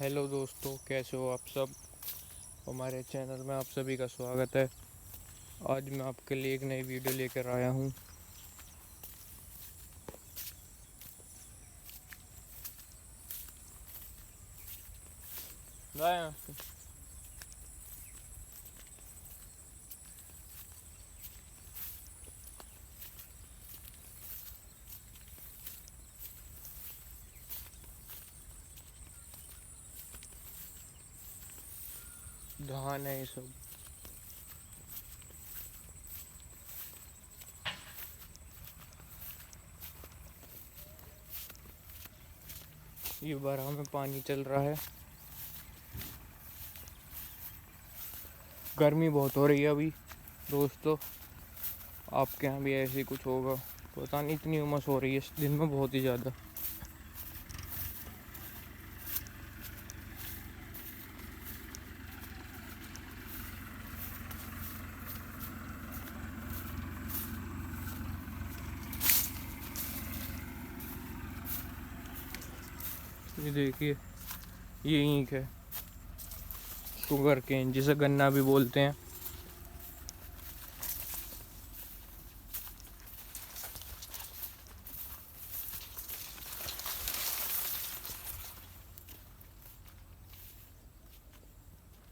Hello दोस्तों, कैसे हो आप सब। हमारे चैनल में आप सभी का स्वागत है। आज मैं आपके लिए एक नई वीडियो लेकर आया हूँ। धान है ये सब। ये बारह में पानी चल रहा है। गर्मी बहुत हो रही है अभी दोस्तों। आपके यहाँ भी ऐसे ही कुछ होगा, पता नहीं। इतनी उमस हो रही है इस दिन में, बहुत ही ज़्यादा। ये देखिए, ये ईंख है, शुगर केन जिसे गन्ना भी बोलते हैं।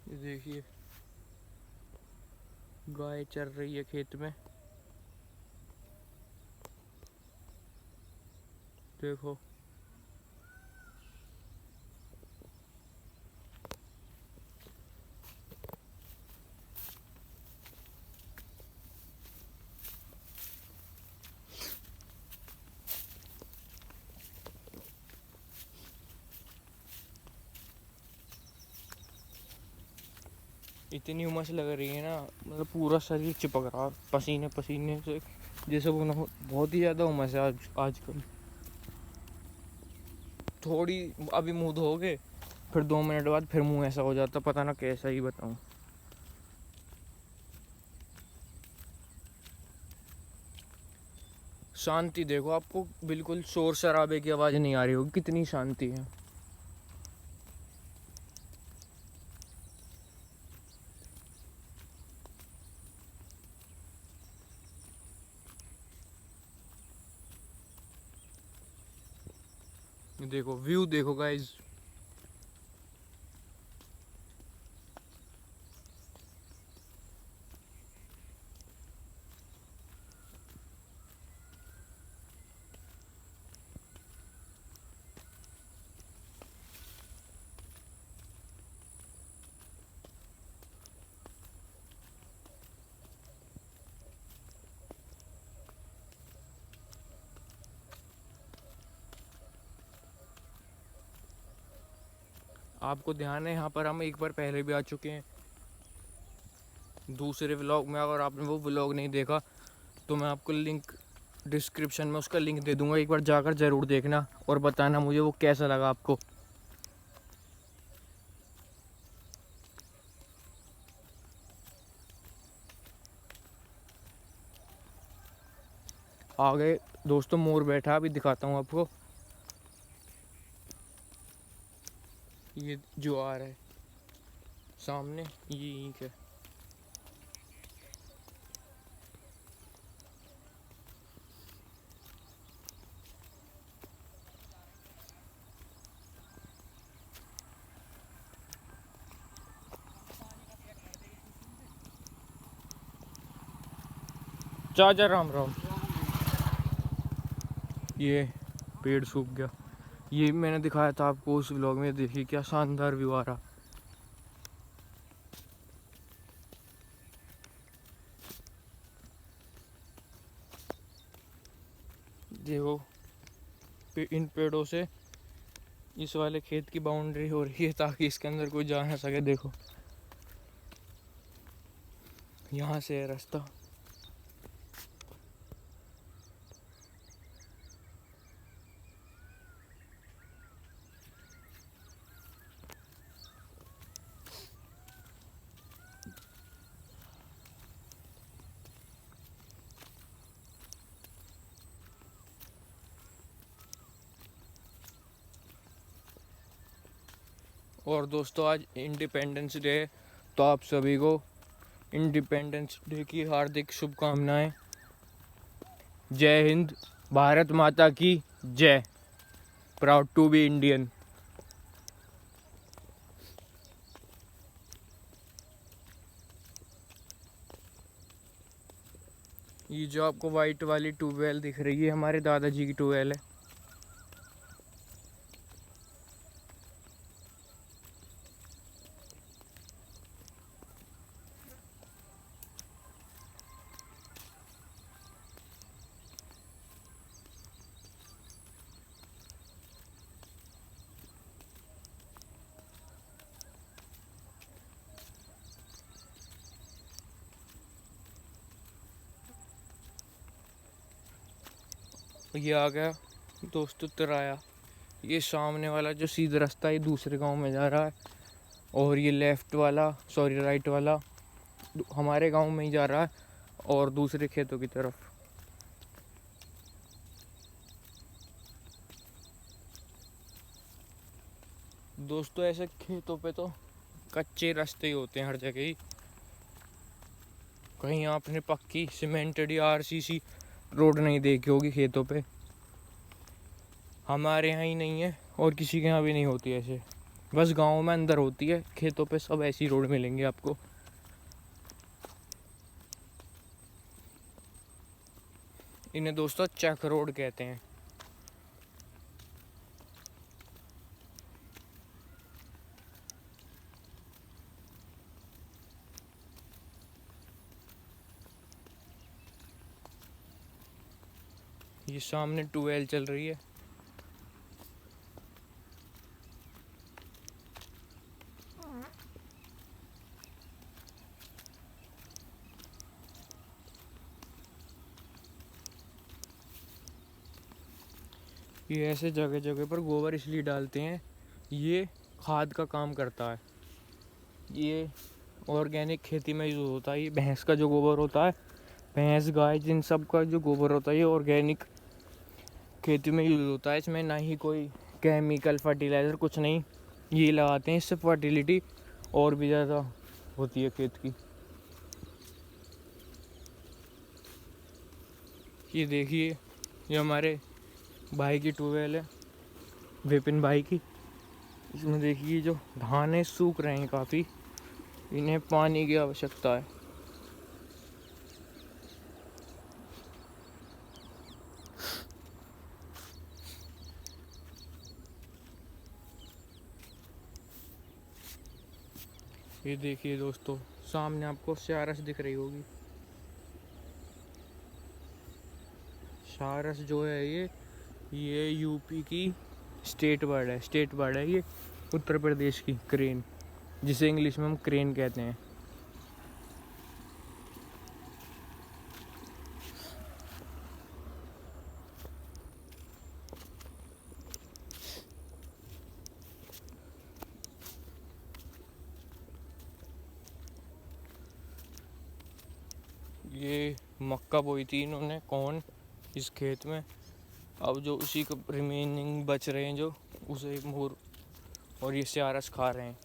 ये देखिए, गाय चर रही है खेत में। देखो, इतनी उमस लग रही है ना, मतलब पूरा शरीर चिपक रहा है पसीने पसीने से। जैसे वो ना बहुत ही ज़्यादा उमस है आजकल। थोड़ी अभी मुंह धोगे, फिर 2 मिनट बाद फिर मुंह ऐसा हो जाता, पता ना कैसा ही बताऊं। शांति देखो, आपको बिल्कुल शोर शराबे की आवाज़ नहीं आ रही होगी, कितनी शांति है। देखो व्यू, देखो गाइस। आपको ध्यान है, यहाँ पर हम एक बार पहले भी आ चुके हैं दूसरे व्लॉग में। अगर आपने वो व्लॉग नहीं देखा तो मैं आपको लिंक डिस्क्रिप्शन में उसका लिंक दे दूंगा। एक बार जाकर ज़रूर देखना और बताना मुझे वो कैसा लगा आपको। आगे दोस्तों मोर बैठा, अभी दिखाता हूँ आपको। ये जो आ रहा है सामने, ये ईंख है। चाचा राम राम। ये पेड़ सूख गया। ये मैंने दिखाया था आपको उस व्लॉग में, देखिए क्या शानदार व्यू आ रहा। देखो, इन पेड़ों से इस वाले खेत की बाउंड्री हो रही है ताकि इसके अंदर कोई जा ना सके। देखो, यहाँ से है रास्ता। और दोस्तों आज इंडिपेंडेंस डे है, तो आप सभी को इंडिपेंडेंस डे की हार्दिक शुभकामनाएं। जय हिंद, भारत माता की जय। Proud to be Indian. ये जो आपको वाइट वाली ट्यूबवेल दिख रही है हमारे दादाजी की ट्यूबवेल है। ये आ गया दोस्तों तिराया। ये सामने वाला जो सीधा रास्ता है ये दूसरे गांव में जा रहा है, और ये लेफ्ट वाला सॉरी राइट वाला हमारे गांव में ही जा रहा है और दूसरे खेतों की तरफ। दोस्तों ऐसे खेतों पे तो कच्चे रास्ते ही होते हैं हर जगह ही। कहीं आपने पक्की सीमेंटेड या आरसीसी रोड नहीं देखी होगी खेतों पे। हमारे यहाँ ही नहीं है और किसी के यहाँ भी नहीं होती ऐसे, बस गांव में अंदर होती है। खेतों पे सब ऐसी रोड मिलेंगे आपको। इन्हें दोस्तों चक रोड कहते हैं। ये सामने ट्यूबवेल चल रही है। ये ऐसे जगह जगह पर गोबर इसलिए डालते हैं, ये खाद का काम करता है। ये ऑर्गेनिक खेती में यूज़ होता है। ये भैंस का जो गोबर होता है, भैंस गाय जिन सब का जो गोबर होता है ये ऑर्गेनिक खेती में यूज़ होता है। इसमें ना ही कोई केमिकल फर्टिलाइज़र कुछ नहीं। ये लगाते हैं, इससे फर्टिलिटी और भी ज़्यादा होती है खेत की। ये देखिए, ये हमारे भाई की ट्यूबवेल है, विपिन भाई की। इसमें देखिए जो धान है सूख रहे हैं काफ़ी, इन्हें पानी की आवश्यकता है। ये देखिए दोस्तों, सामने आपको सारस दिख रही होगी। सारस जो है ये यूपी की स्टेट बर्ड है ये, उत्तर प्रदेश की क्रेन, जिसे इंग्लिश में हम क्रेन कहते हैं। ये मक्का बोई थी इन्होंने कौन इस खेत में, अब जो उसी का रिमेनिंग बच रहे हैं जो उसे मोर और ये सारस खा रहे हैं।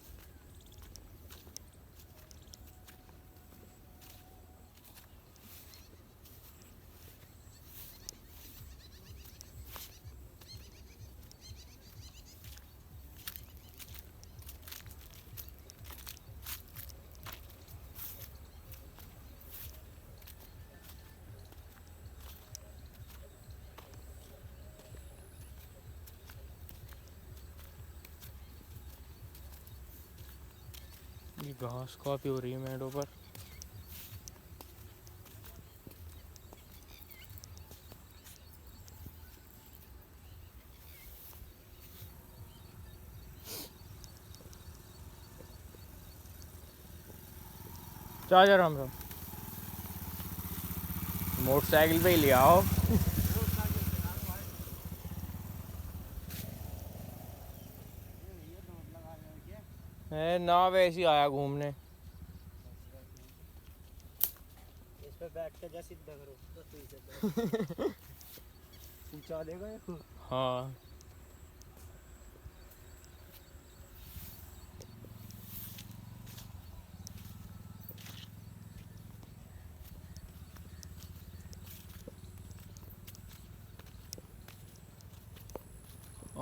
ये घास काफ़ी हो रही है मेड़ों पर। चार्जर हम सब मोटरसाइकिल पे ही ले आओ। है ना, वैसे ही आया घूमने। इस पे बैठ के जा सीधा करो तो सही से पूछा देगा ये। हाँ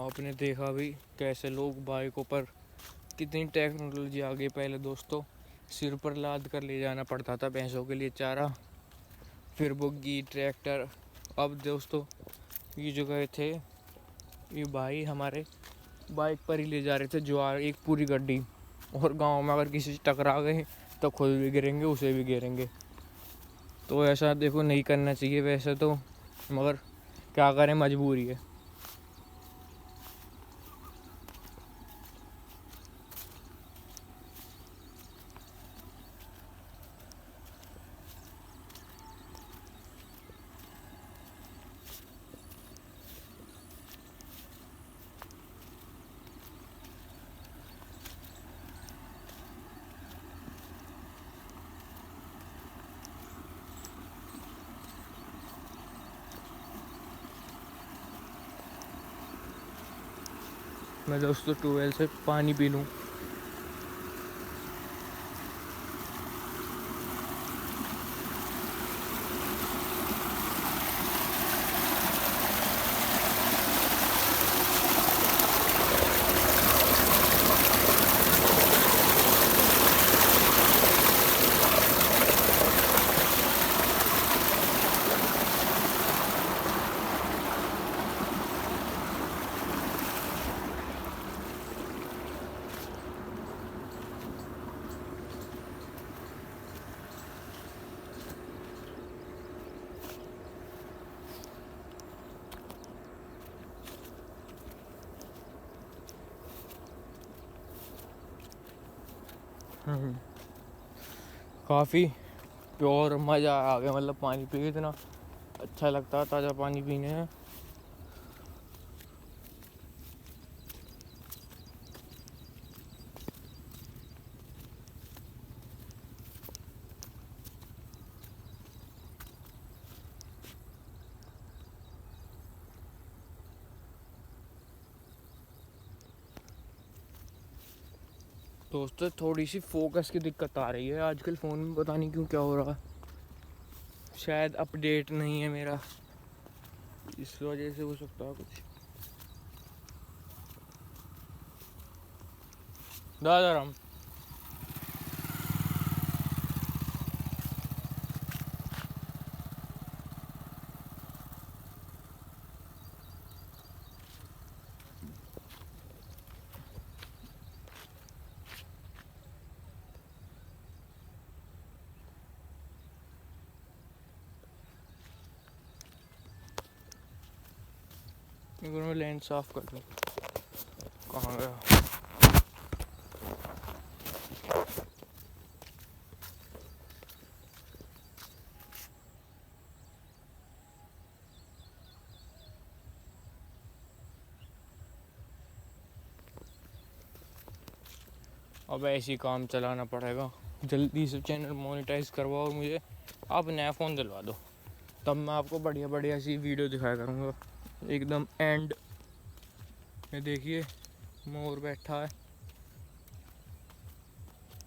आपने देखा भी कैसे लोग बाइकों पर कितनी टेक्नोलॉजी आ गई। पहले दोस्तों सिर पर लाद कर ले जाना पड़ता था भैंसों के लिए चारा, फिर बुग्गी ट्रैक्टर। अब दोस्तों ये जो गए थे ये भाई हमारे बाइक पर ही ले जा रहे थे ज्वार एक पूरी गड्डी। और गांव में अगर किसी से टकरा गए तो खुद भी गिरेंगे उसे भी गिरेंगे। तो ऐसा देखो नहीं करना चाहिए वैसे तो, मगर क्या करें मजबूरी है। मैं दोस्तों ट्यूबवेल से पानी पी लूँ। काफ़ी प्योर मज़ा आ गया, मतलब पानी पी के इतना अच्छा लगता है ताज़ा पानी पीने में। दोस्तों थोड़ी सी फोकस की दिक्कत आ रही है आजकल फ़ोन में, पता नहीं क्यों क्या हो रहा है। शायद अपडेट नहीं है मेरा, इस वजह से हो सकता है कुछ। दादा राम मैं लेंस साफ कर दूँ। कहाँ गया? अब ऐसे ही काम चलाना पड़ेगा। जल्दी से चैनल मोनेटाइज करवाओ और मुझे आप नया फ़ोन दिलवा दो, तब मैं आपको बढ़िया बढ़िया सी वीडियो दिखाया करूँगा। एकदम एंड में देखिए मोर बैठा है,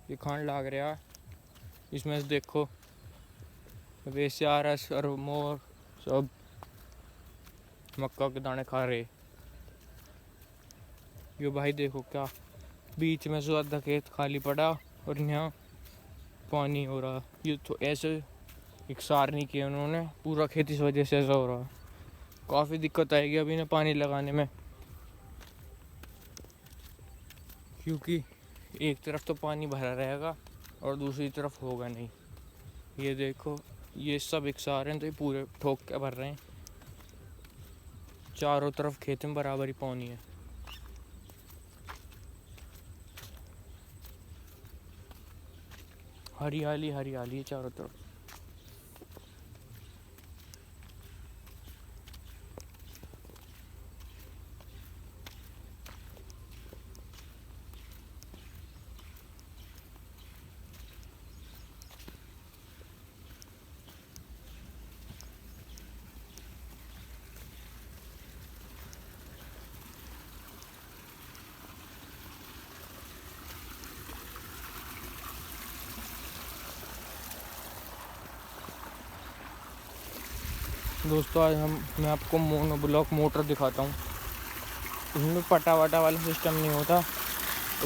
ये खान लाग रहा है इसमें से देखो। वैसे आरस और मोर सब मक्का के दाने खा रहे। ये भाई देखो क्या बीच में से आधा खेत खाली पड़ा और यहाँ पानी हो रहा। ये तो ऐसे इकसार नहीं किया उन्होंने, पूरा खेत इस वजह से ऐसा हो रहा। काफ़ी दिक्कत आएगी अभी ना पानी लगाने में, क्योंकि एक तरफ तो पानी भरा रहेगा और दूसरी तरफ होगा नहीं। ये देखो ये सब इकसार हैं तो ये पूरे ठोक के भर रहे हैं। चारों तरफ खेत में बराबर ही पानी है। हरियाली हरियाली है चारों तरफ। दोस्तों आज मैं आपको मोनो ब्लॉक मोटर दिखाता हूँ। इसमें पटा वटा वाला सिस्टम नहीं होता,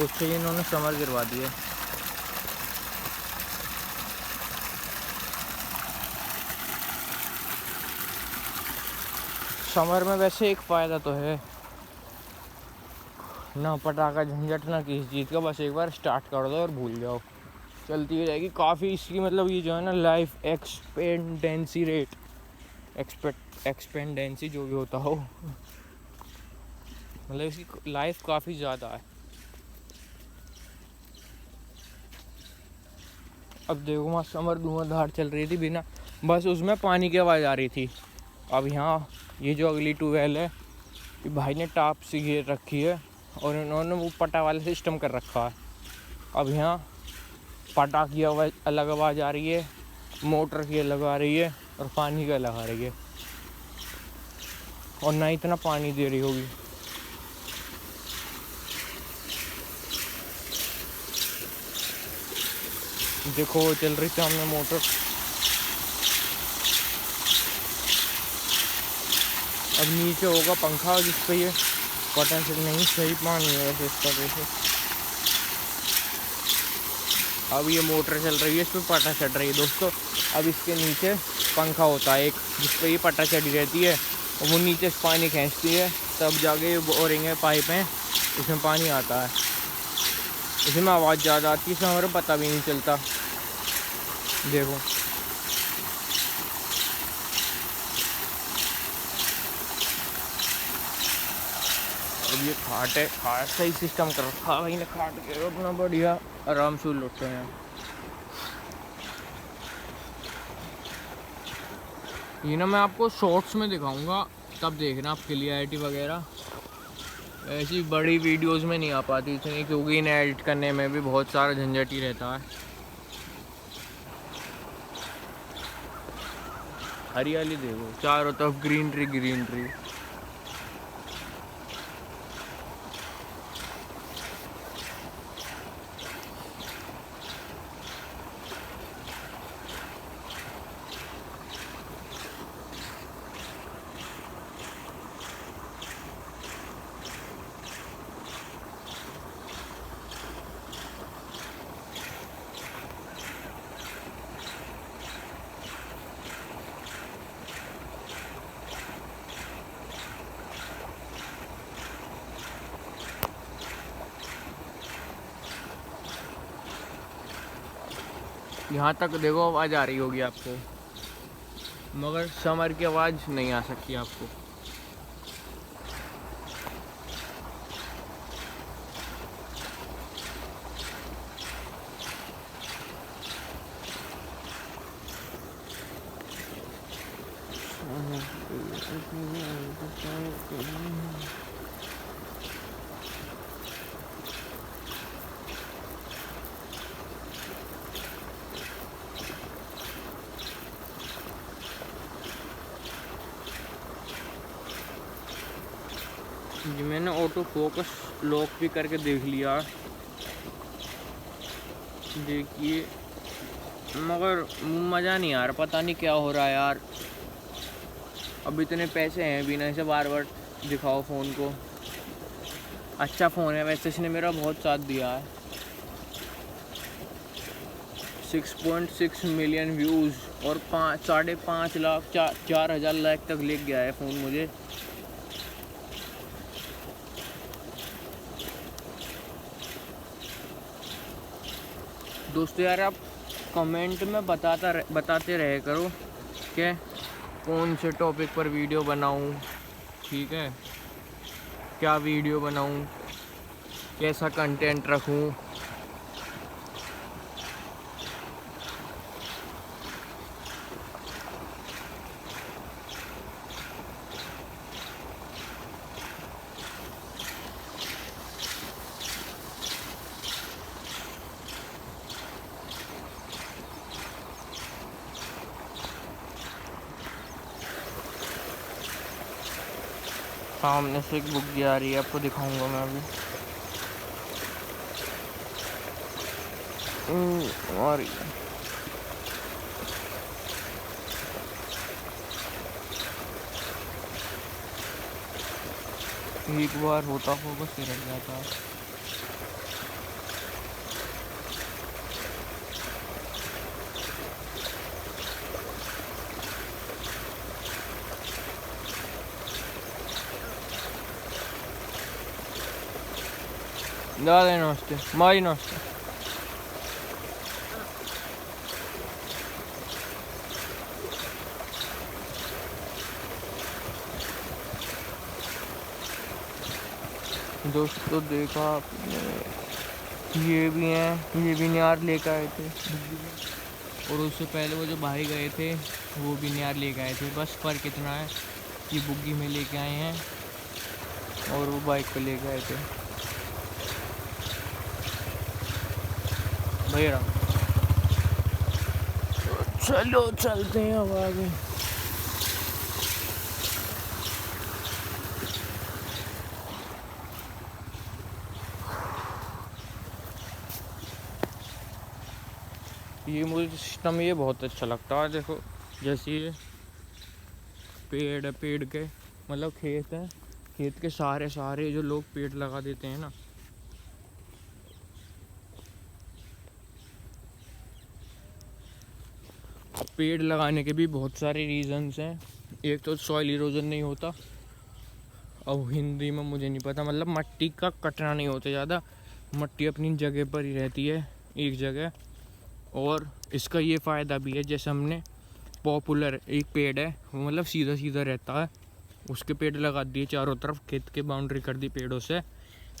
उससे ही इन्होंने समर गिरवा दिया। समर में वैसे एक फ़ायदा तो है, ना पटाखा झंझट ना किसी चीज़ का, बस एक बार स्टार्ट कर दो और भूल जाओ, चलती ही रहेगी। काफ़ी इसकी मतलब ये जो है ना लाइफ एक्सपेंडेंसी रेट, एक्सपेंडेंसी जो भी होता हो, मतलब इसकी लाइफ काफ़ी ज़्यादा है। अब देखो वहाँ समर धुआंधार चल रही थी बिना, बस उसमें पानी की आवाज़ आ रही थी। अब यहाँ ये जो अगली ट्यूबवेल है, ये भाई ने टाप सी घेर रखी है और इन्होंने वो पटा वाला सिस्टम कर रखा है। अब यहाँ पटा की आवाज़ अलग आवाज़ आ रही है, मोटर की अलग आ रही है और पानी की अलग आ रही है, और ना इतना पानी दे रही होगी। देखो वो चल रही सामने मोटर। अब नीचे होगा पंखा जिस पे ये पता नहीं सही पानी है वैसे इसका। देखो अब ये मोटर चल रही है, इस पर पटा चढ़ रही है दोस्तों। अब इसके नीचे पंखा होता है एक, जिस पे ये पटा चढ़ी रहती है और वो नीचे से पानी खींचती है, तब जाके ये बोरिंग है, पाइप है, इसमें पानी आता है। इसमें आवाज़ ज़्यादा आती है, इसमें हमारा पता भी नहीं चलता। देखो अब ये खाट है, खाट का ही सिस्टम कर रखा भाई ने, खाट के अपना बढ़िया आराम से लौटते हैं। ये ना मैं आपको शॉर्ट्स में दिखाऊंगा, तब देखना आप क्लियरिटी वगैरह। ऐसी बड़ी वीडियोस में नहीं आ पाती इतनी, क्योंकि इन्हें एडिट करने में भी बहुत सारा झंझट ही रहता है। हरियाली देखो चारों तरफ, ग्रीनरी ग्रीनरी। यहाँ तक देखो आवाज़ आ रही होगी आपको, मगर समर की आवाज़ नहीं आ सकती आपको। जी मैंने ऑटो फोकस लॉक भी करके देख लिया, देखिए, मगर मज़ा नहीं आ रहा, पता नहीं क्या हो रहा है यार। अब इतने पैसे हैं बिना इसे बार बार दिखाओ फ़ोन को। अच्छा फ़ोन है वैसे, इसने मेरा बहुत साथ दिया है। 6.6 मिलियन व्यूज़ और 5.5 लाख 4,000 लाइक तक ले गया है फ़ोन मुझे। दोस्तों यार आप कमेंट में बताते रहे करो कि कौन से टॉपिक पर वीडियो बनाऊं, ठीक है, क्या वीडियो बनाऊं, कैसा कंटेंट रखूं। सामने से एक बुक आ रही है, आपको दिखाऊंगा मैं अभी। और एक बार होता फोकस फिर हट जाता। दादा नमस्ते, मारी नमस्ते। दोस्तों देखा आपने, ये भी हैं, ये भी नियार लेकर आए थे। और उससे पहले वो जो भाई गए थे वो भी नियार लेकर आए थे। बस फ़र्क इतना है कि बुग्गी में लेके आए हैं और वो बाइक पे लेके आए थे। भैया चलो चलते हैं अब आगे। ये मुझे सिस्टम ये बहुत अच्छा लगता है। देखो जैसे ये पेड़ है, पेड़ के मतलब खेत है, खेत के सारे सारे जो लोग पेड़ लगा देते हैं ना, पेड़ लगाने के भी बहुत सारे रीजंस हैं। एक तो सॉइल इरोजन नहीं होता, अब हिंदी में मुझे नहीं पता, मतलब मट्टी का कटना नहीं होता ज़्यादा, मट्टी अपनी जगह पर ही रहती है एक जगह। और इसका ये फ़ायदा भी है, जैसे हमने पॉपुलर एक पेड़ है वो मतलब सीधा सीधा रहता है, उसके पेड़ लगा दिए चारों तरफ, खेत के बाउंड्री कर दी पेड़ों से।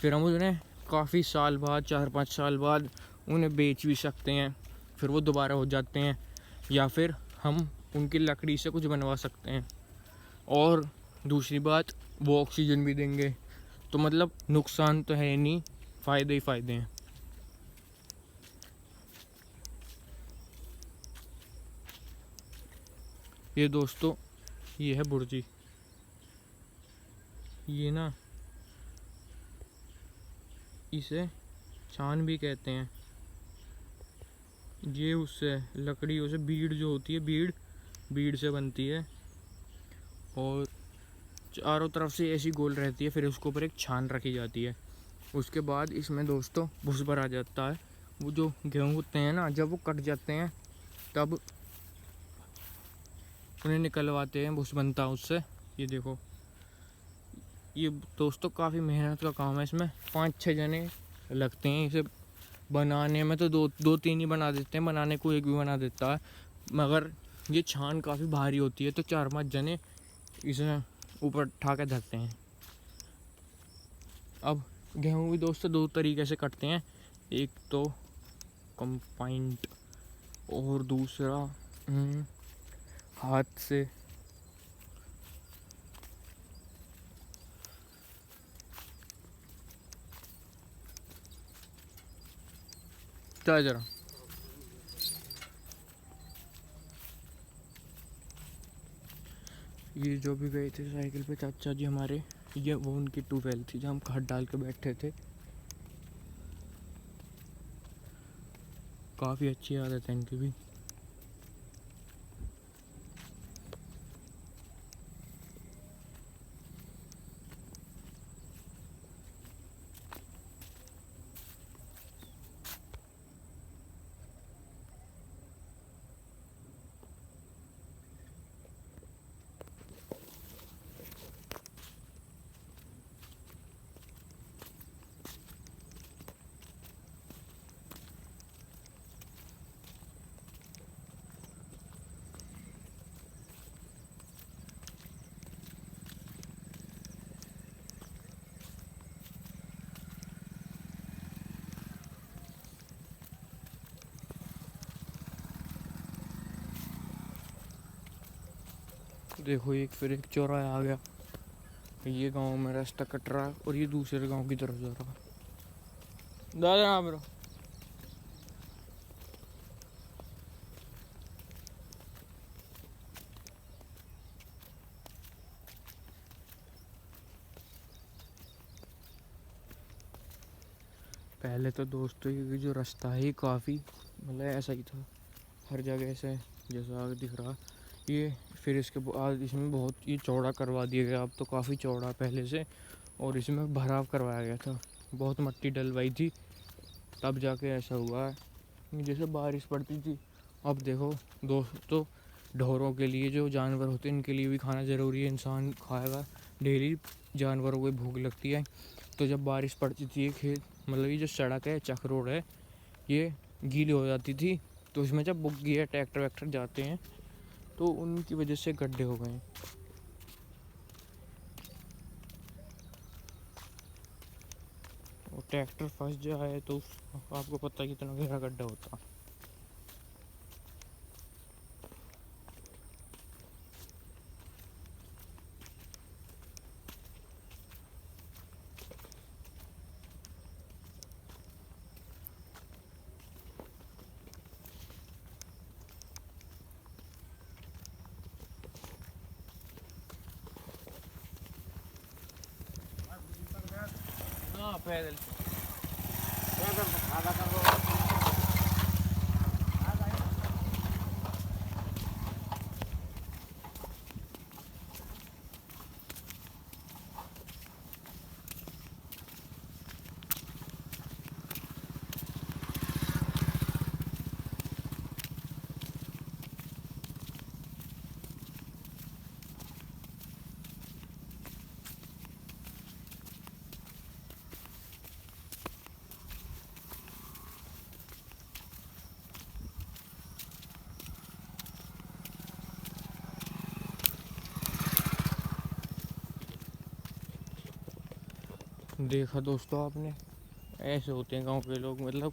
फिर हम उन्हें काफ़ी साल बाद, 4-5 साल बाद उन्हें बेच भी सकते हैं, फिर वो दोबारा हो जाते हैं, या फिर हम उनकी लकड़ी से कुछ बनवा सकते हैं। और दूसरी बात, वो ऑक्सीजन भी देंगे, तो मतलब नुकसान तो है नहीं, फ़ायदे ही फ़ायदे हैं। ये दोस्तों ये है बुर्जी, ये ना इसे छान भी कहते हैं। ये उससे लकड़ियों से बीड़ जो होती है, बीड़ से बनती है और चारों तरफ से ऐसी गोल रहती है, फिर उसके ऊपर एक छान रखी जाती है। उसके बाद इसमें दोस्तों भुस भरा जाता है। वो जो गेहूँ होते हैं ना, जब वो कट जाते हैं तब उन्हें निकलवाते हैं, भुस बनता है उससे। ये देखो, ये दोस्तों काफ़ी मेहनत का काम है, इसमें 5-6 जने लगते हैं इसे बनाने में। तो दो तीन ही बना देते हैं, बनाने को एक भी बना देता है, मगर ये छान काफ़ी भारी होती है, तो 4-5 जने इसे ऊपर उठा के धरते हैं। अब गेहूँ भी दोस्तों 2 तरीके से कटते हैं, एक तो कंपाइंड और दूसरा हाथ से। क्या जरा ये जो भी गए थे साइकिल पे चाचा जी हमारे, ये वो उनकी ट्यूबवेल थी जहाँ हम खाद डाल के बैठे थे। काफ़ी अच्छी आदत है इनकी भी। देखो एक फिर एक चौराहा आ गया, ये गांव में रास्ता कट रहा है और ये दूसरे गांव की तरफ जा रहा है। दादा यहाँ मेरा पहले तो दोस्तों ये जो रास्ता है ये काफ़ी मतलब ऐसा ही था, हर जगह से जैसा आगे दिख रहा ये। फिर इसके बाद इसमें बहुत ये चौड़ा करवा दिया गया, अब तो काफ़ी चौड़ा पहले से। और इसमें भराव करवाया गया था, बहुत मट्टी डलवाई थी, तब जाके ऐसा हुआ है। जैसे बारिश पड़ती थी, अब देखो दोस्तों, ढोरों के लिए, जो जानवर होते हैं, इनके लिए भी खाना ज़रूरी है, इंसान खाएगा डेली, जानवरों को भूख लगती है। तो जब बारिश पड़ती थी, ये खेत, मतलब ये जो सड़क है, चक रोड है, ये गीली हो जाती थी। तो इसमें जब बुग्गी या ट्रैक्टर वैक्टर जाते हैं तो उनकी वजह से गड्ढे हो गए। और ट्रैक्टर फंस जाए तो आपको पता है कितना गहरा गड्ढा होता। हाँ पैदल। खाना करो। देखा दोस्तों आपने, ऐसे होते हैं गांव के लोग। मतलब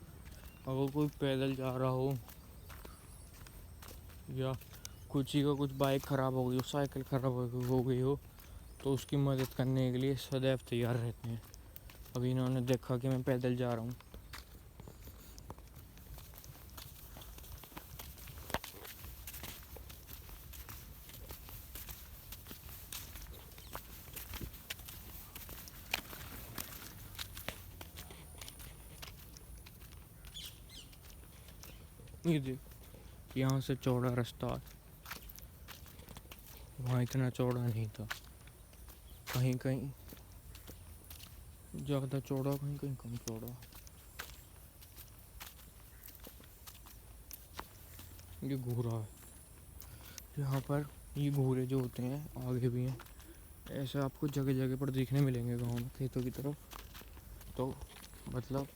अगर कोई पैदल जा रहा हो या कुछ ही का कुछ बाइक ख़राब हो गई हो, साइकिल ख़राब हो गई हो, तो उसकी मदद करने के लिए सदैव तैयार रहते हैं। अभी इन्होंने देखा कि मैं पैदल जा रहा हूँ। ये देख, यहाँ से चौड़ा रास्ता है, वहाँ इतना चौड़ा नहीं था। कहीं कहीं ज़्यादा चौड़ा, कहीं कहीं कम चौड़ा। ये घूरा है यहाँ पर। ये घूरे जो होते हैं आगे भी हैं, ऐसे आपको जगह जगह पर देखने मिलेंगे गांव में, खेतों की तरफ। तो मतलब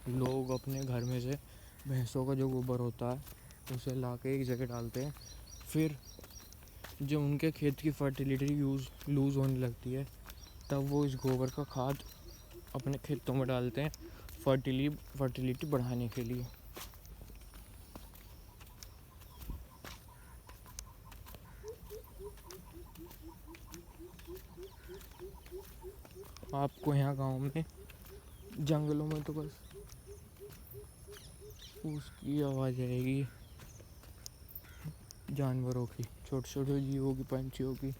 लोग अपने घर में से भैंसों का जो गोबर होता है उसे ला के एक जगह डालते हैं। फिर जब उनके खेत की फर्टिलिटी लूज़ होने लगती है, तब वो इस गोबर का खाद अपने खेतों में डालते हैं, फर्टिलिटी बढ़ाने के लिए। आपको यहाँ गांव में जंगलों में तो बस उसकी आवाज़ आएगी, जानवरों की, छोटे छोटे जीवों की, पंछियों की,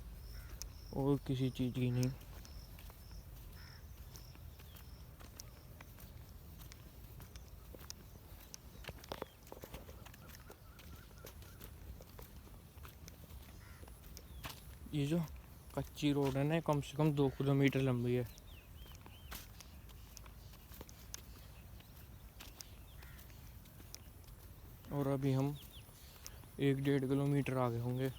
और किसी चीज़ की नहीं। ये जो कच्ची रोड है ना, कम से कम 2 किलोमीटर लंबी है। और अभी हम 1-1.5 किलोमीटर आगे होंगे।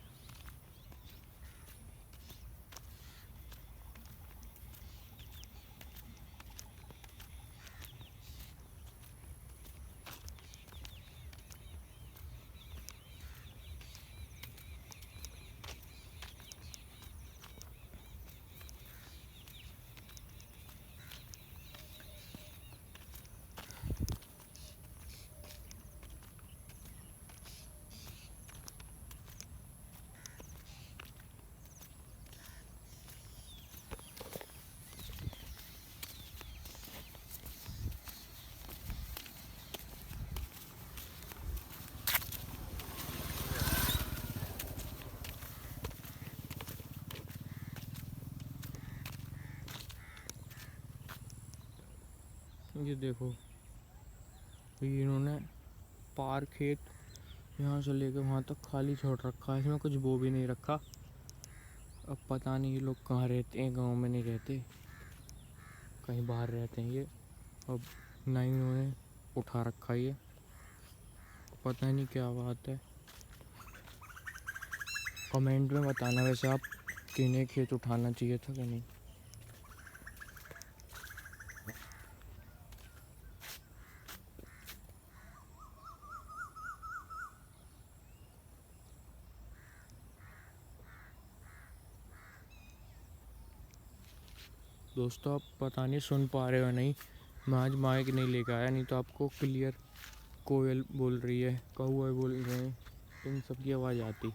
ये देखो, ये इन्होंने पार खेत यहाँ से लेकर वहाँ तक खाली छोड़ रखा है, इसमें कुछ बो भी नहीं रखा। अब पता नहीं ये लोग कहाँ रहते हैं, गांव में नहीं रहते। कहीं बाहर रहते हैं ये। अब ना ही उन्होंने उठा रखा ये, पता नहीं क्या बात है। कमेंट में बताना वैसे आप किन्हें खेत उठाना चाहिए था कि नहीं। दोस्तों आप पता नहीं सुन पा रहे हो नहीं, मैं आज माइक नहीं लेकर आया, नहीं तो आपको क्लियर कोयल बोल रही है, कौवे बोल रहे हैं, इन सब की आवाज़ आती।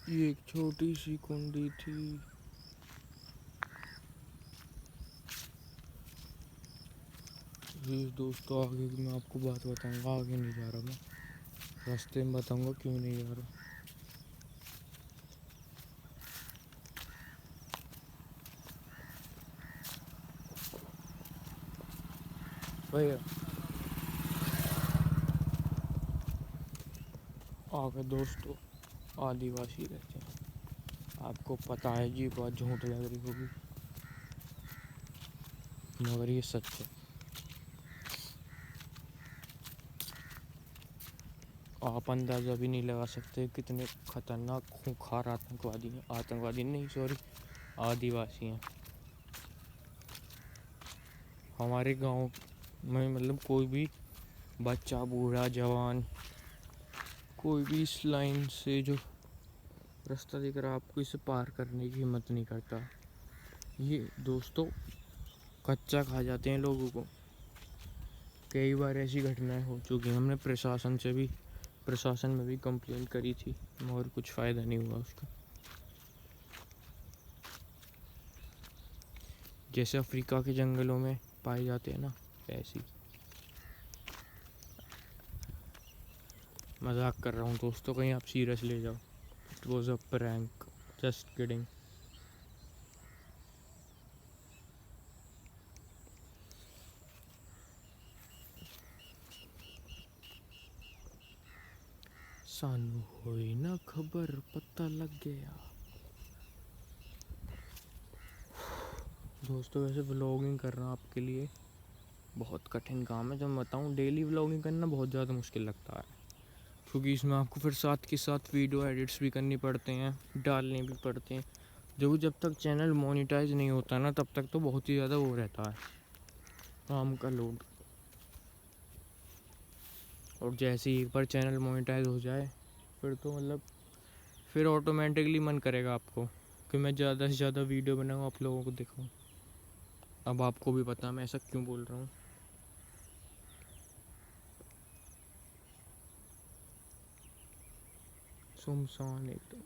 ये एक छोटी सी कुंडी थी। ये दोस्तों आगे की मैं आपको बात बताऊंगा, आगे नहीं जा रहा मैं, रास्ते में बताऊंगा क्यों नहीं जा रहा। भैया आगे दोस्तों आदिवासी रहते हैं, आपको पता है जी बात झूठ लग रही होगी मगर ये सच है। आप अंदाज़ा भी नहीं लगा सकते कितने खतरनाक खूंखार आतंकवादी हैं, आतंकवादी नहीं सॉरी आदिवासी हैं हमारे गांव में। मतलब कोई भी बच्चा बूढ़ा जवान कोई भी इस लाइन से जो रास्ता दिख रहा है आपको, इसे पार करने की हिम्मत नहीं करता। ये दोस्तों कच्चा खा जाते हैं लोगों को। कई बार ऐसी घटनाएं हो चुकी हैं, हमने प्रशासन में भी कंप्लेंट करी थी मगर कुछ फ़ायदा नहीं हुआ उसका। जैसे अफ्रीका के जंगलों में पाए जाते हैं ना, ऐसी। मजाक कर रहा हूँ दोस्तों, कहीं आप सीरियस ले जाओ। It was a prank, just kidding. सानू होई ना खबर पता लग गया। दोस्तों वैसे व्लॉगिंग करना आपके लिए बहुत कठिन काम है। जब मैं बताऊँ डेली व्लॉगिंग करना बहुत ज़्यादा मुश्किल लगता है, क्योंकि इसमें आपको फिर साथ के साथ वीडियो एडिट्स भी करनी पड़ते हैं, डालने भी पड़ते हैं। जब तक चैनल मोनेटाइज नहीं होता ना तब तक तो बहुत ही ज़्यादा वो रहता है काम का लोड। और जैसे ही एक बार चैनल मोनेटाइज हो जाए फिर तो मतलब फिर ऑटोमेटिकली मन करेगा आपको कि मैं ज़्यादा से ज़्यादा वीडियो बनाऊँ, आप लोगों को दिखाऊँ। अब आपको भी पता मैं ऐसा क्यों बोल रहा हूँ। सुनसान एकदम।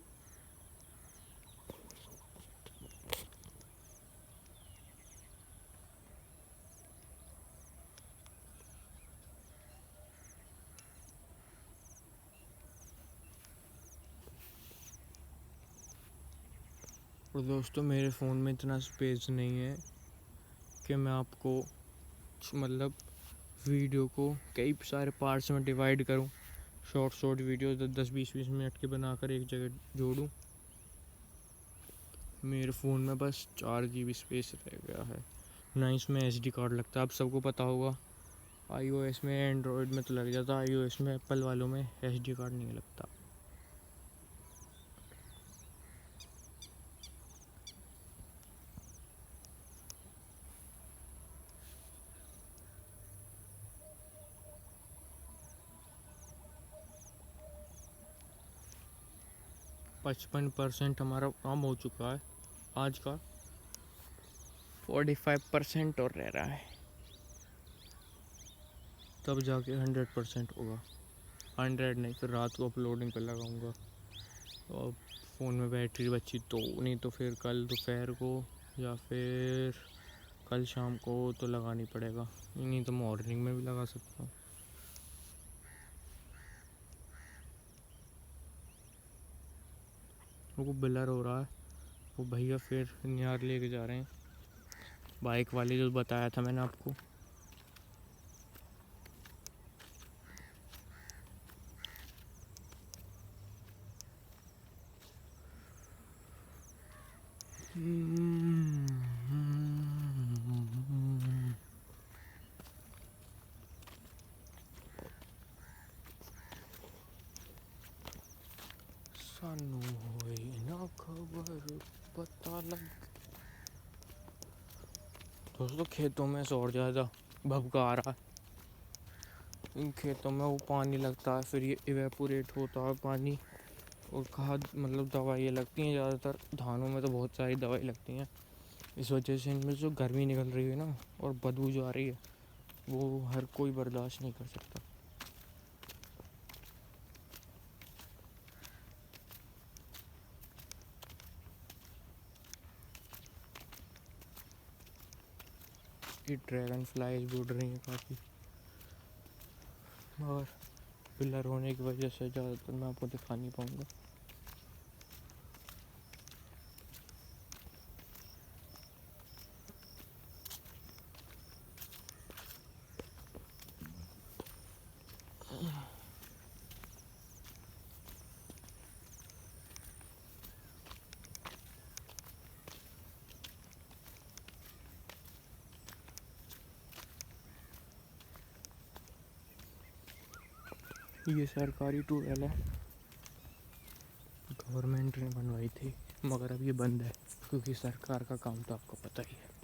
और दोस्तों मेरे फ़ोन में इतना स्पेस नहीं है कि मैं आपको मतलब वीडियो को कई सारे पार्ट्स में डिवाइड करूं, शॉर्ट वीडियो 10-20 मिनट के बनाकर एक जगह जोड़ूं। मेरे फ़ोन में बस 4 GB स्पेस रह गया है, ना इसमें SD कार्ड लगता है। आप सबको पता होगा iOS में, एंड्रॉयड में तो लग जाता, iOS में एप्पल वालों में SD कार्ड नहीं लगता। 55% हमारा काम हो चुका है आज का, 45% और रह रहा है, तब जाके 100% होगा। 100 नहीं, फिर रात को अपलोडिंग पर लगाऊंगा। और फ़ोन में बैटरी बची तो, नहीं तो फिर कल दोपहर को या फिर कल शाम को तो लगानी पड़ेगा, नहीं तो मॉर्निंग में भी लगा सकता हूँ। वो ब्लर हो रहा है, वो भैया फिर नियार लेके जा रहे हैं, बाइक वाले जो बताया था मैंने आपको। सानू होई ना खबर पता लग। दोस्तों खेतों में और ज़्यादा भभका आ रहा है। इन खेतों में वो पानी लगता है, फिर ये इवेपोरेट होता है पानी, और खाद मतलब दवाइयाँ लगती हैं ज़्यादातर। धानों में तो बहुत सारी दवाई लगती हैं, इस वजह से इनमें जो गर्मी निकल रही है ना, और बदबू जो आ रही है, वो हर कोई बर्दाश्त नहीं कर सकता। ये ड्रैगन फ्लाइज उड़ रही हैं काफ़ी, और पिलर होने की वजह से ज़्यादातर मैं आपको दिखा नहीं पाऊँगा। ये सरकारी ट्यूबवेल है, गवर्नमेंट ने बनवाई थी, मगर अब ये बंद है, क्योंकि सरकार का काम तो आपको पता ही है।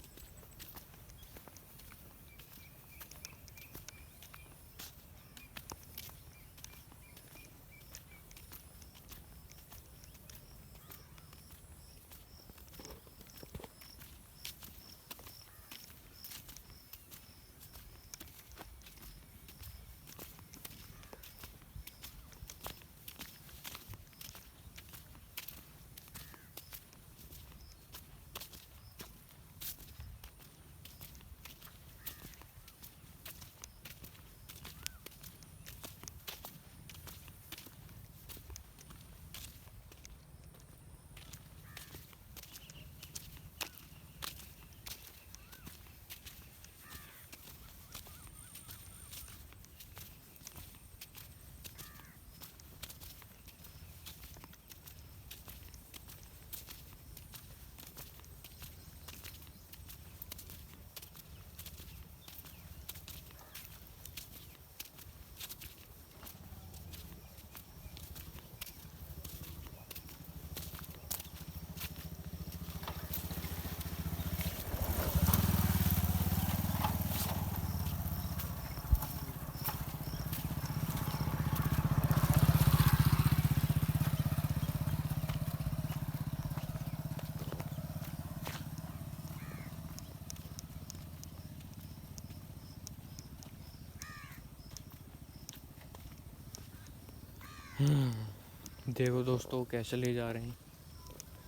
देखो दोस्तों कैसे ले जा रहे हैं,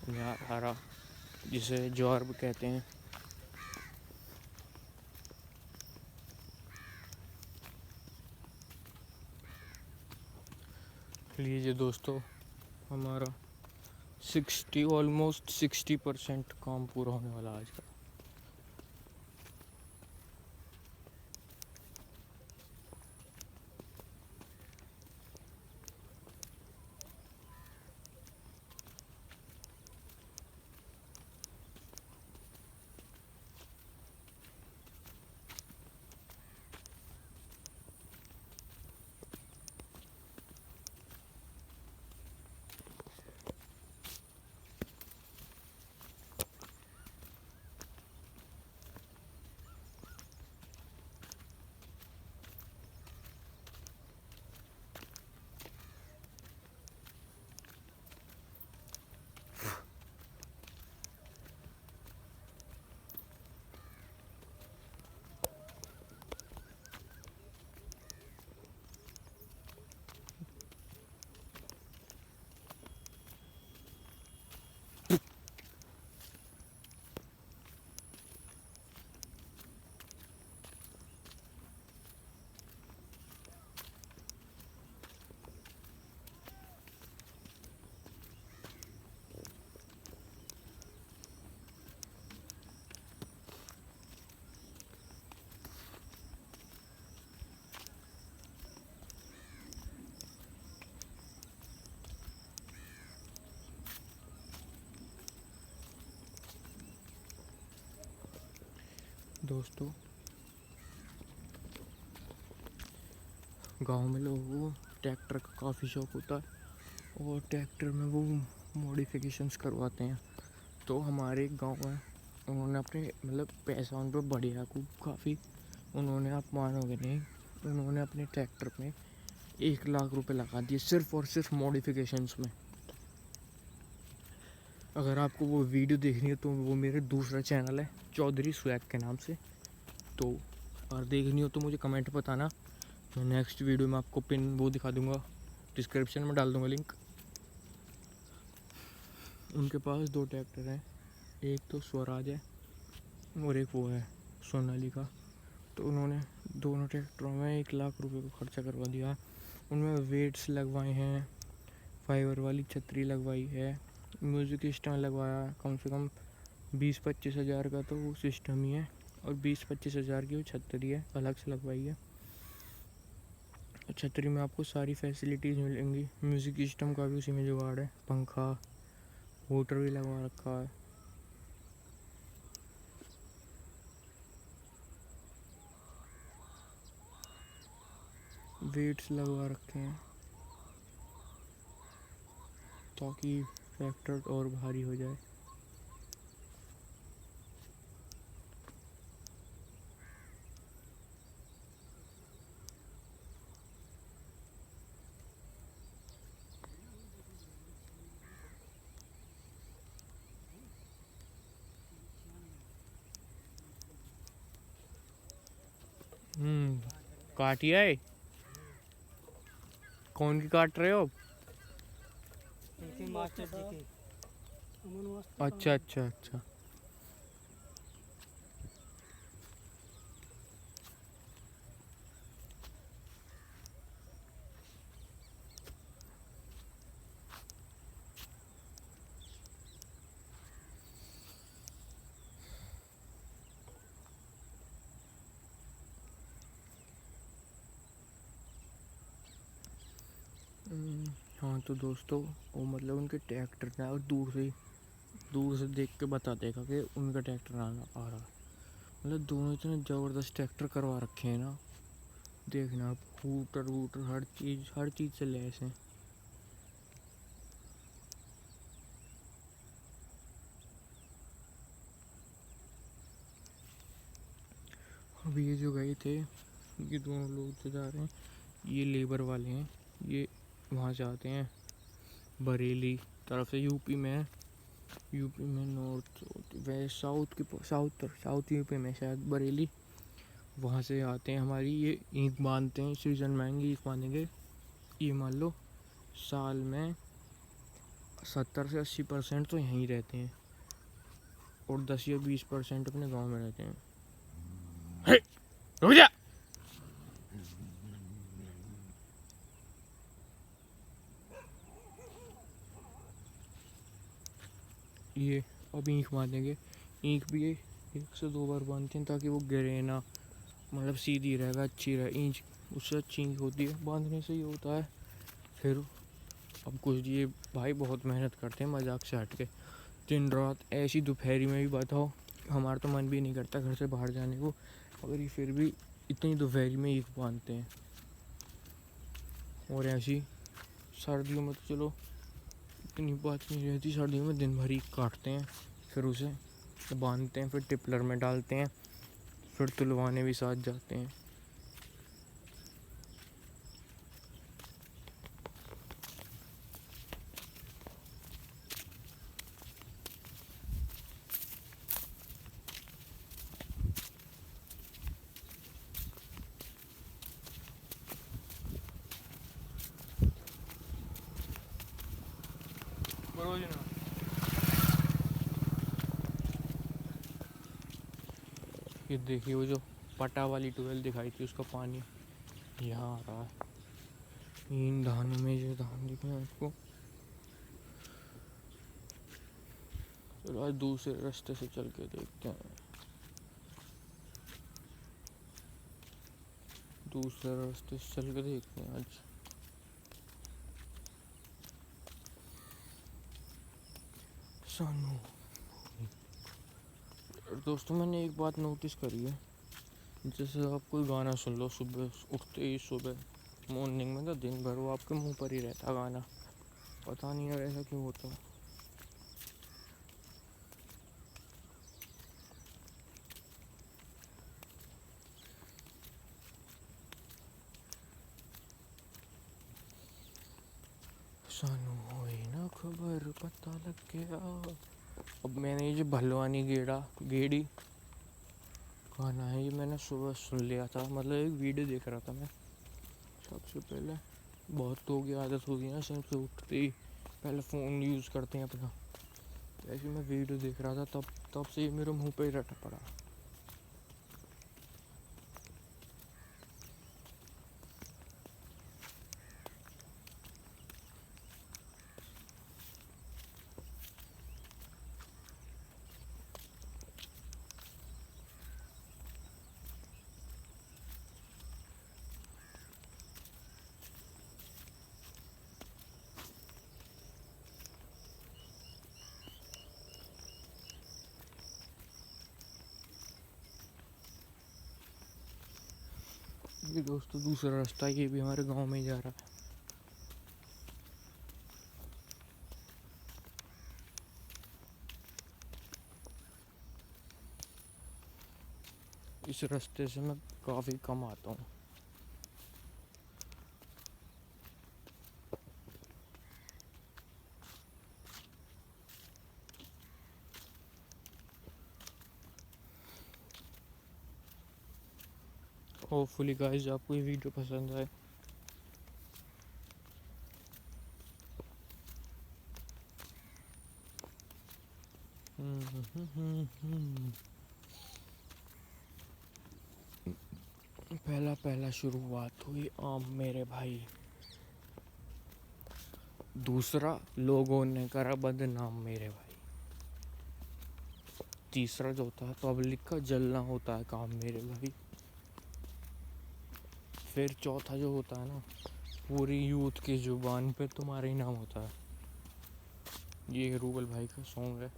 यहाँ हरा, जिसे ज्वार भी कहते हैं। लीजिए दोस्तों, हमारा 60% काम पूरा होने वाला आज का। दोस्तों, गांव में लोगों को ट्रैक्टर का काफ़ी शौक होता है और ट्रैक्टर में वो मॉडिफिकेशंस करवाते हैं। तो हमारे एक गाँव है, उन्होंने अपने मतलब पैसा उन पर बढ़िया को काफ़ी, उन्होंने, आप मानोगे नहीं, उन्होंने अपने ट्रैक्टर में 1 लाख रुपए लगा दिए सिर्फ और सिर्फ मॉडिफिकेशंस में। अगर आपको वो वीडियो देखनी है तो वो मेरे दूसरा चैनल है चौधरी स्वैग के नाम से, तो अगर देखनी हो तो मुझे कमेंट बताना। मैं नेक्स्ट वीडियो में आपको पिन वो दिखा दूंगा, डिस्क्रिप्शन में डाल दूंगा लिंक। उनके पास 2 ट्रैक्टर हैं, एक तो स्वराज है और एक वो है सोनालिका। तो उन्होंने दोनों ट्रैक्टरों में 1 लाख रुपए को खर्चा करवा दिया। उनमें वेट्स लगवाए हैं, फाइबर वाली छतरी लगवाई है, म्यूज़िक सिस्टम लगवाया कम से कम 20-25 हज़ार का तो वो सिस्टम ही है, और 20-25 हज़ार की वो छतरी है, अलग से लगवाई है। छतरी में आपको सारी फैसिलिटीज़ मिलेंगी, म्यूज़िक सिस्टम का भी उसी में जुगाड़ है, पंखा, मोटर भी लगवा रखा है। वेट्स लगवा रखे हैं ताकि ट्रैक्टर और भारी हो जाए। काटिया है, कौन की काट रहे हो अब? इनके मास्टर जी की। अच्छा अच्छा अच्छा। हाँ तो दोस्तों, वो मतलब उनके ट्रैक्टर ना, और दूर से देख के बता देगा कि उनका ट्रैक्टर आना आ रहा है। मतलब दोनों इतने ज़बरदस्त ट्रैक्टर करवा रखे हैं ना, देखना आप, हूटर वूटर हर चीज़ से लैस हैं। अब ये जो गए थे, ये दोनों लोग जो जा रहे हैं, ये लेबर वाले हैं। ये वहाँ से आते हैं बरेली तरफ से, यूपी में है, यूपी में नॉर्थ वेस्ट साउथ यूपी में शायद बरेली। वहाँ से आते हैं, हमारी ये ईंट बांधते हैं, सीजन में आएंगे ईंट बांधेंगे। ये मान लो साल में 70 से 80% तो यहीं रहते हैं और 10 या 20% अपने गांव में रहते हैं। हे, रुक जा। ये अब ईंख बांधेंगे, ईंख भी 1 से 2 बार बांधते हैं ताकि वो गिरे ना, मतलब सीधी रहेगा, अच्छी रहे ईंच, उससे अच्छी ईंख होती है, बांधने से ही होता है। फिर अब कुछ ये भाई बहुत मेहनत करते हैं मजाक से हट के, दिन रात ऐसी दोपहरी में भी बताओ, हमारा तो मन भी नहीं करता घर से बाहर जाने को, मगर ये फिर भी इतनी दोपहरी में ईंख बांधते हैं। और ऐसी सर्दियों में तो चलो इतनी बात नहीं रहती, सर्दियों में दिन भर ही काटते हैं, फिर उसे बांधते हैं, फिर टिपलर में डालते हैं, फिर तुलवाने भी साथ जाते हैं। ये देखिए, वो जो पटा वाली ट्यूबवेल दिखाई थी उसका पानी यहाँ आ रहा है, इन धानों में, जो धान दिख रहे हैं आपको। तो आज दूसरे रास्ते से चल के देखते हैं, दूसरे रास्ते से चल के देखते हैं आज। सानू और दोस्तों मैंने एक बात नोटिस करी है, जैसे आप कोई गाना सुन लो सुबह उठते ही, सुबह मॉर्निंग में, तो दिन भर वो आपके मुंह पर ही रहता गाना। पता नहीं यार ऐसा क्यों होता है। सानू होई ना खबर पता लग गया। अब मैंने ये जो भलवानी गेड़ा गेड़ी गाना है, ये मैंने सुबह सुन लिया था, मतलब एक वीडियो देख रहा था मैं सबसे पहले। बहुत लोगों की आदत होगी ना सबसे उठते ही पहले फ़ोन यूज़ करते हैं अपना। ऐसे मैं वीडियो देख रहा था, तब तब से ये मेरे मुंह पे ही रटा पड़ा। ये दोस्तों दूसरा रास्ता, ये भी हमारे गांव में ही जा रहा है। इस रास्ते से मैं काफ़ी कम आता हूँ। होपफुली गाइस आपको ये वीडियो पसंद आए। पहला पहला शुरुआत हुई आम मेरे भाई, दूसरा लोगों ने करा बदनाम मेरे भाई, तीसरा जो होता है पब्लिक का जलना होता है काम मेरे भाई, फिर चौथा जो होता है ना पूरी यूथ की जुबान पे तुम्हारा ही नाम होता है। ये रूबल भाई का सॉन्ग है।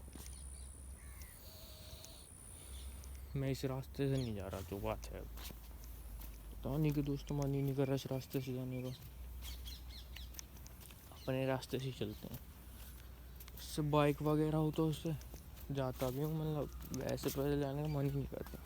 मैं इस रास्ते से नहीं जा रहा, जो बात है पता नहीं कि दोस्तों मन ही नहीं कर रहा इस रास्ते से जाने का। अपने रास्ते से चलते हैं। इससे बाइक वगैरह हो तो उससे जाता भी हूँ, मतलब वैसे पैदल जाने का मन ही नहीं करता।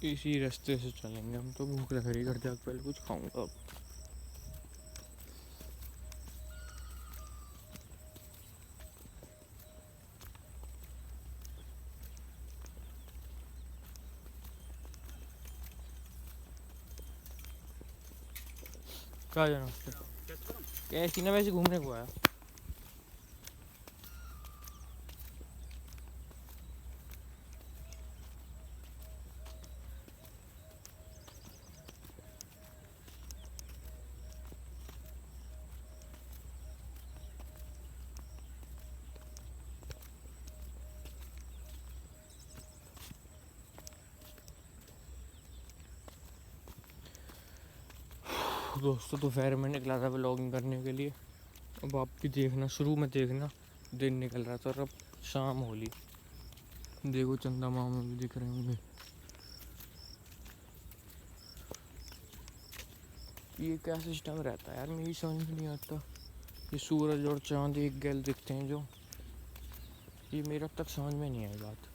इसी रास्ते से चलेंगे हम तो। भूख लग रही, घर जाकर पहले कुछ खाऊंगा अब। कहाँ जाना उससे? कैसी ना वैसे घूमने को आया। दोस्तों दोपहर में निकला था व्लॉगिंग करने के लिए। अब आप भी देखना, शुरू में देखना दिन निकल रहा था और अब शाम होली। देखो चंदा मामा भी दिख रहे होंगे। ये क्या सिस्टम रहता है यार, मेरी समझ में नहीं आता। ये सूरज और चांद एक गैल दिखते हैं जो, ये मेरा अब तक समझ में नहीं आई बात।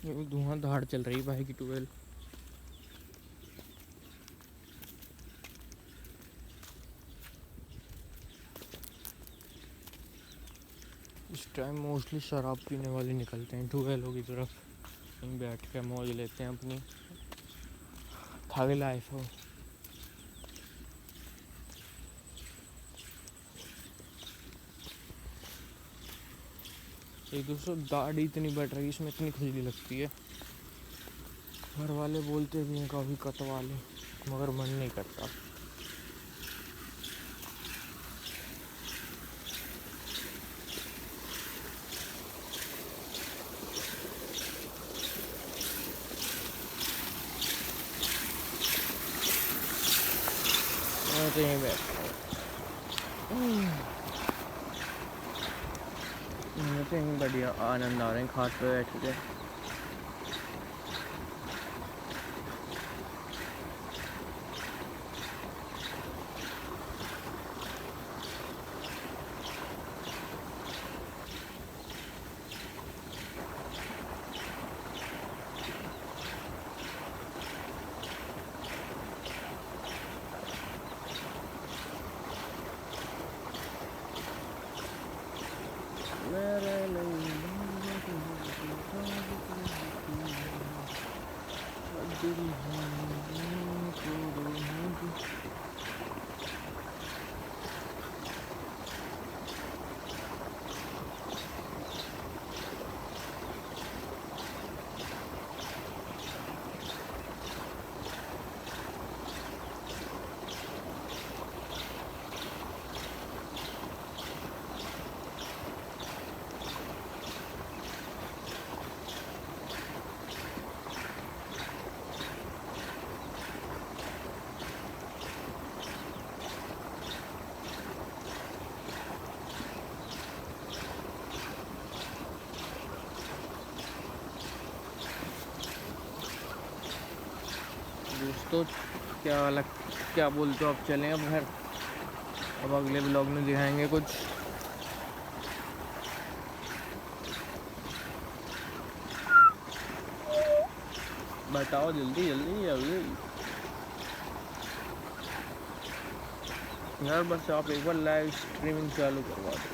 ये धुआं धाड़ चल रही है भाई की ट्यूबवेल। इस टाइम मोस्टली शराब पीने वाले निकलते हैं ट्यूबवेलों की तरफ, कहीं बैठ के मौज लेते हैं अपनी, थागी लाइफ हो। एक दूसरे दाढ़ी इतनी बढ़ रही है, इसमें इतनी खुजली लगती है। घर वाले बोलते भी हैं कभी कटवा ले, मगर मन नहीं करता। मैं तो यहीं बैठा हूँ, मुझे तो यहीं बढ़िया आनंद आ रहे हैं खाट पे बैठ के। दोस्तों क्या बोलते हो, अब चलें अब घर। अब अगले ब्लॉग में दिखाएंगे कुछ। बताओ जल्दी जल्दी जल्दी यार, बस आप एक बार लाइव स्ट्रीमिंग चालू करवा दो।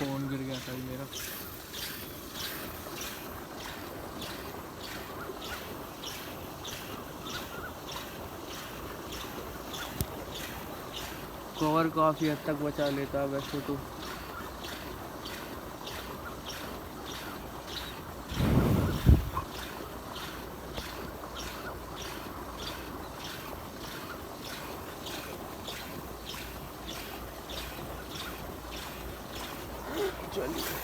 फोन गिर गया था मेरा। कवर काफ़ी हद तक बचा लेता है वैसे तो। चलिए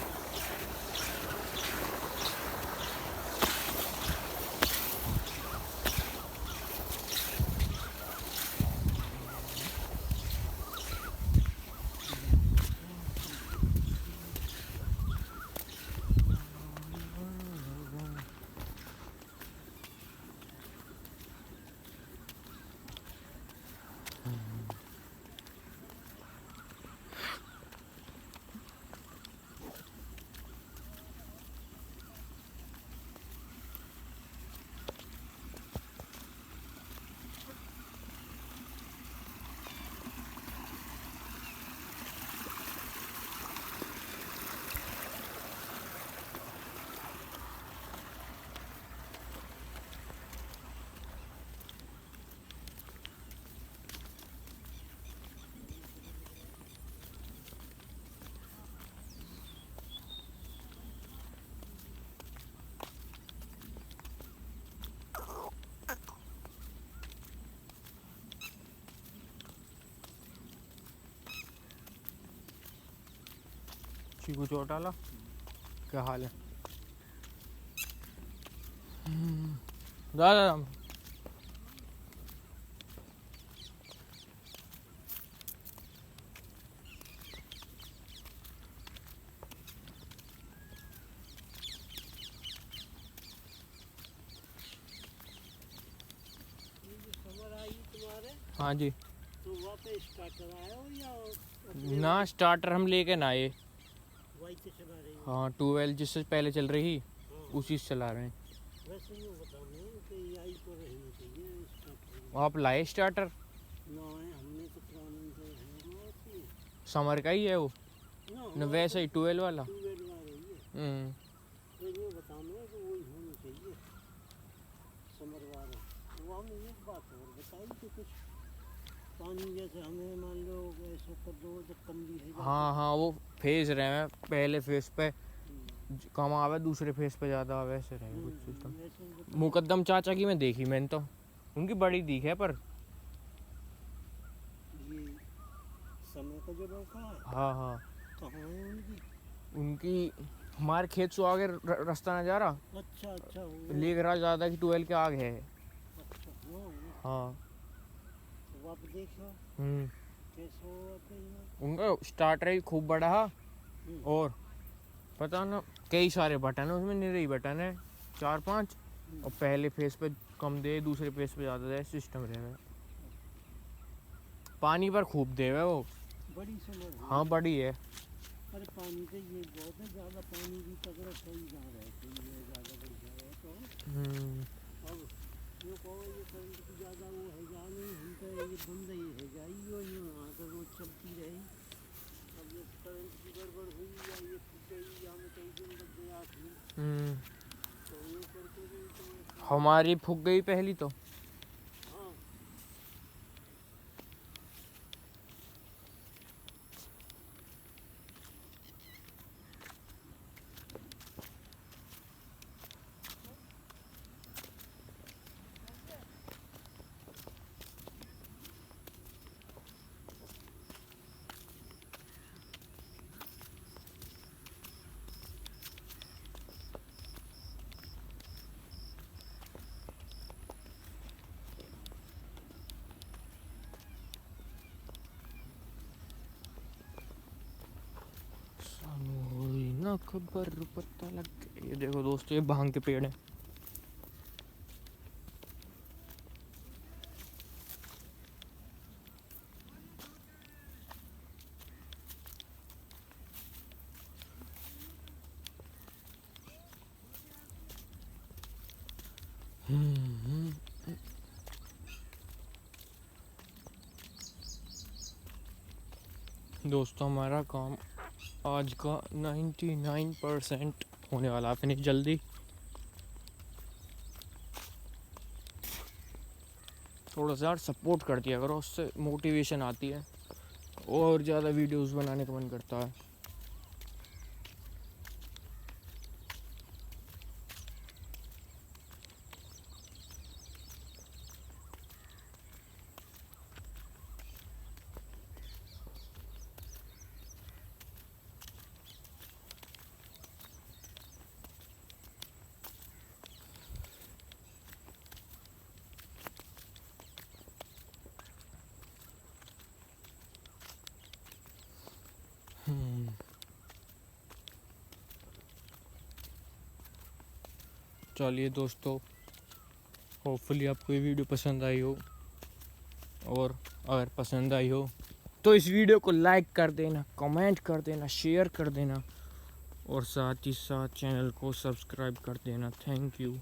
चीकू चोट आला, क्या हाल है? दादा ये जो समर आई तुम्हारे हाँ जी। तो वहाँ पे स्टार्टर आया हो या अपने ना स्टार्टर हम लेके ना आए। वही से चला रही हो? हाँ, ट्यूबवेल जिससे पहले चल रही हाँ। उसी से चला रहे हैं। वैसे यूँ बताने कि यही तो रहनी चाहिए स्टार्टर। आप लाए स्टार्टर? ना है, हमने तो पुरानी से है वो थी। समर का ही है वो ना न, वैसे ही ट्यूबवेल वाला। ट्यूबवेल आ रही है। फिर ये बताने कि वही होनी चाहिए समर वाला। वो हम एक बात और बताई कि कुछ पानी जैसे हमें मान लो ऐसे कर दो जब कम भी है हाँ हाँ, वो फेज रहे हैं, पहले फेज पे कम आवे, दूसरे फेज पे ज़्यादा आवे, ऐसे रहे कुछ सिस्टम। मुकद्दम चाचा की मैं देखी, मैंने तो उनकी बड़ी दिख है पर। ये समय का जो लड़का है हाँ हाँ, कहाँ है उनकी? उनकी हमारे खेत से आगे रास्ता न जा रहा, अच्छा अच्छा वो लेक राज ज़्यादा की ट्वेल्व के आगे है। अच्छा वो हाँ। तो आप देखो कैसे हो आप यहाँ? उनका स्टार्टर ही खूब बड़ा है हम्म, और पता ना कई सारे बटन है उसमें, निरे ही बटन है 4-5, और पहले फेस पे कम दे, दूसरे फेस पे ज़्यादा दे, सिस्टम रहेगा। पानी पर खूब दे है वो। बड़ी समझ है। हाँ बड़ी है। अरे पानी तो ये बहुत है, ज़्यादा पानी भी पकड़ो सही जहाँ रहती है, ज़्यादा बढ़िया है तो। अब ये कहो ये करंट की ज़्यादा वो है जा नहीं, हम तो ये बंद ही है जाई हो, यहाँ तो रोज चलती रही। अब ये करंट की गड़बड़ हुई या ये फूट गई या में कई दिन लग गया फिर तो ये करके भी तो हमारी फूक गई पहली तो। हाँ। ना खबर पता लग गया। ये देखो दोस्तों, ये भांग के पेड़ है। दोस्तों हमारा काम आज का 99% होने वाला है फिनिश जल्दी। थोड़ा सा यार सपोर्ट कर दिया करो, उससे मोटिवेशन आती है और ज़्यादा वीडियोस बनाने का मन करता है। चलिए दोस्तों, होपफुली आपको ये वीडियो पसंद आई हो, और अगर पसंद आई हो तो इस वीडियो को लाइक कर देना, कमेंट कर देना, शेयर कर देना, और साथ ही साथ चैनल को सब्सक्राइब कर देना। Thank you.